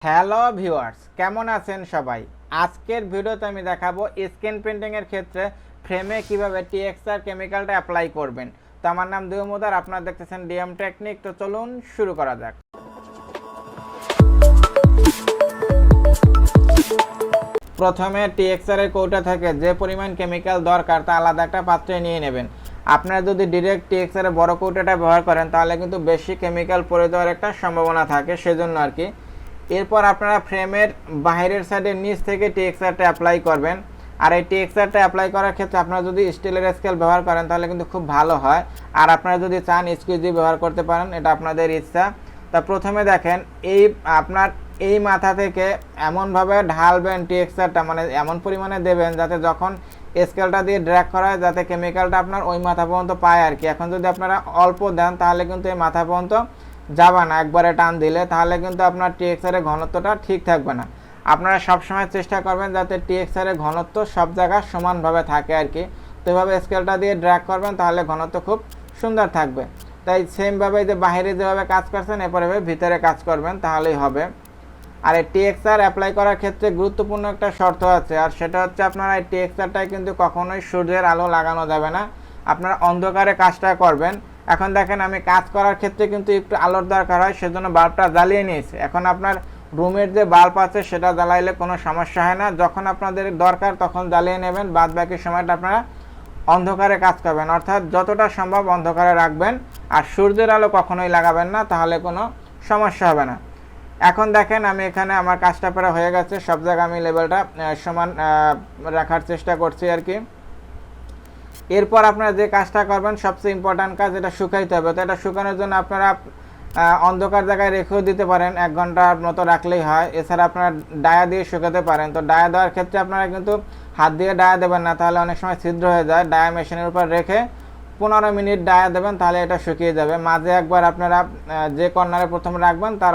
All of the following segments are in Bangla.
হ্যালো ভিউয়ার্স, কেমন আছেন সবাই? আজকের ভিডিওতে আমি দেখাবো স্ক্রিন প্রিন্টিং এর ক্ষেত্রে ফ্রেমে কিভাবে টিএক্সআর কেমিক্যালটা অ্যাপ্লাই করবেন। তো আমার নাম দেবমুদার, আপনারা দেখতেছেন ডিএমটেকনিক। তো চলুন শুরু করা যাক। প্রথমে টিএক্সআর এর কৌটা থেকে যে পরিমাণ কেমিক্যাল দরকার তা আলাদা একটা পাত্রে নিয়ে নেবেন। আপনারা যদি ডিরেক্ট টিএক্সআর এর বড় কৌটাটা ব্যবহার করেন তাহলে কিন্তু বেশি কেমিক্যাল পড়ে যাওয়ার একটা সম্ভাবনা থাকে, সেজন্য আর কি। এরপর আপনারা ফ্রেমের বাইরের সাইডের নিচ থেকে টিএক্সআরটা অ্যাপ্লাই করবেন। আর এই টিএক্সআরটা অ্যাপ্লাই করার ক্ষেত্রে আপনারা যদি স্টিলের স্কেল ব্যবহার করেন তাহলে কিন্তু খুব ভালো হয়। আর আপনারা যদি চান স্কুইজি ব্যবহার করতে পারেন, এটা আপনাদের ইচ্ছা। তা প্রথমে দেখেন, আপনার এই মাথা থেকে এমনভাবে ঢালবেন টিএক্সআরটা, মানে এমন পরিমাণে দেবেন যাতে যখন স্কেলটা দিয়ে ড্র্যাগ করা হয় যাতে কেমিক্যালটা আপনার ওই মাথা পর্যন্ত পায় আর কি। এখন যদি আপনারা অল্প দেন তাহলে কিন্তু এই মাথা পর্যন্ত যাবে না, একবারে টান দিলে তাহলে কিন্তু আপনার টিএক্সআর এর ঘনত্বটা ঠিক থাকবে না। আপনারা সবসময় চেষ্টা করবেন যাতে টিএক্সআর এর ঘনত্ব সব জায়গায় সমানভাবে থাকে আর কি। তো এভাবে স্কেলটা দিয়ে ড্র্যাগ করবেন তাহলে ঘনত্ব খুব সুন্দর থাকবে। তাই সেমভাবে যে বাইরে যেভাবে কাজ করছেন এরপর এভাবে ভিতরে কাজ করবেন, তাহলেই হবে। আর এই টিএক্সআর অ্যাপ্লাই করার ক্ষেত্রে গুরুত্বপূর্ণ একটা শর্ত আছে, আর সেটা হচ্ছে আপনারা এই টিএক্সআরটায় কিন্তু কখনোই সূর্যের আলো লাগানো যাবে না, আপনারা অন্ধকারে কাজটা করবেন। এখন দেখেন, আমি কাজ করার ক্ষেত্রে কিন্তু একটু আলোর দরকার হয়, সেজন্য বাল্বটা জ্বালিয়ে নিয়েছি। এখন আপনার রুমের যে বাল্ব আছে সেটা জ্বালাইলে কোনো সমস্যা হয় না, যখন আপনাদের দরকার তখন জ্বালিয়ে নেবেন, বাদ বাকি সময়টা আপনারা অন্ধকারে কাজ করবেন, অর্থাৎ যতটা সম্ভব অন্ধকারে রাখবেন। আর সূর্যের আলো কখনোই লাগাবেন না, তাহলে কোনো সমস্যা হবে না। এখন দেখেন, আমি এখানে আমার কাজটা প্রায় হয়ে গেছে, সব জায়গায় আমি লেভেলটা সমান রাখার চেষ্টা করছি আর কি। এরপর আপনারা যে কাজটা করবেন, সবচেয়ে ইম্পর্ট্যান্ট কাজ, এটা শুকাইতে হবে। তো এটা শুকানোর জন্য আপনারা অন্ধকার জায়গায় রেখেও দিতে পারেন, 1 ঘন্টার মতো রাখলেই হয়। এছাড়া আপনারা ডায়া দিয়ে শুকাতে পারেন। তো ডায়া দেওয়ার ক্ষেত্রে আপনারা কিন্তু হাত দিয়ে ডায়া দেবেন না, তাহলে অনেক সময় ছিদ্র হয়ে যায়। ডায়া মেশিনের উপর রেখে 15 মিনিট ডায়া দেবেন, তাহলে এটা শুকিয়ে যাবে। মাঝে একবার আপনারা যে কর্নারে প্রথমে রাখবেন তার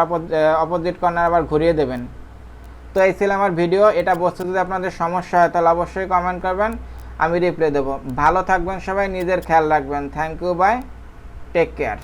অপোজিট কর্নার আবার ঘুরিয়ে দেবেন। তো এই ছিল আমার ভিডিও। এটা বুঝতে যদি আপনাদের সমস্যা হয় তাহলে অবশ্যই কমেন্ট করবেন, আমি রিপ্লাই দেবো। ভালো থাকবেন সবাই, নিজের খেয়াল রাখবেন। Thank you, bye, take care.